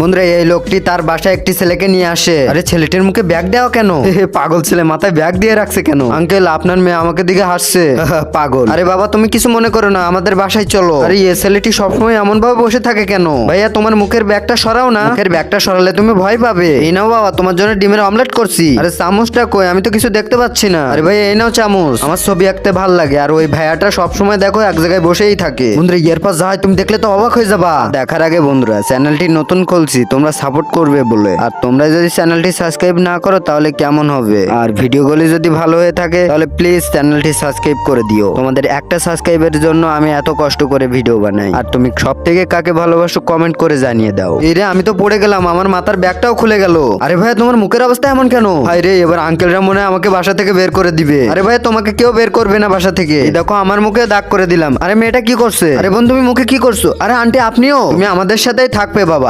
বন্ধুরা এই লোকটি তার বাসায় একটি ছেলেকে নিয়ে আসে। আরে ছেলেটির মুখে ব্যাগ দেওয়া কেন? পাগল ছেলে মাথায় ব্যাগ দিয়ে রাখছে কেন? আঙ্কেল আপনার মেয়ে আমাকে দিকে হাসছে। পাগল। আরে বাবা তুমি কিছু মনে করো না, আমাদের বাসায় চলো। আরে এই ছেলেটি সবসময় এমন ভাবে বসে থাকে কেন? ভাইয়া তোমার মুখের ব্যাগটা সরাও না। মুখের ব্যাগটা সরালে তুমি ভয় পাবে। এই নাও বাবা তোমার জন্য ডিমের অমলেট করছি। আরে চামচটা কই? আমি তো কিছু দেখতে পাচ্ছি না। আরে ভাই এই নাও চামচ। আমার ছবি আঁকতে ভাল লাগে আর ওই ভাইয়াটা সবসময় দেখো এক জায়গায় বসেই থাকে। বন্ধুরা এরপর যা হয় তুমি দেখলে তো অবাক হয়ে যাবা। দেখার আগে বন্ধুরা চ্যানেলটি নতুন খুলছি, তোমরা সাপোর্ট করবে বলে। আর তোমরা যদি চ্যানেলটি সাবস্ক্রাইব না করো তাহলে কেমন হবে? আর ভিডিওগুলি যদি ভালো হয়ে থাকে তাহলে প্লিজ চ্যানেলটি সাবস্ক্রাইব করে দিও। তোমাদের একটা সাবস্ক্রাইবের জন্য আমি এত কষ্ট করে ভিডিও বানাই। আর তুমি সব থেকে কাকে ভালোবাসো কমেন্ট করে জানিয়ে দাও। এই রে আমি তো পড়ে গেলাম, আমার মাথার ব্যাগটাও খুলে গেল। আরে ভাই তোমার মুখের অবস্থা এমন কেন? ভাই রে এবার আঙ্কেলরা মনে হয় আমাকে বাসা থেকে বের করে দিবে। আরে ভাই তোমাকে কেউ বের করবে না বাসা থেকে। এই দেখো আমার মুখে দাগ করে দিলাম। আরে মেয়েটা কি করছে? আরে বোন তুমি মুখে কি করছো? আরে আন্টি আপনিও? তুমি আমাদের সাথেই থাকবে বাবা।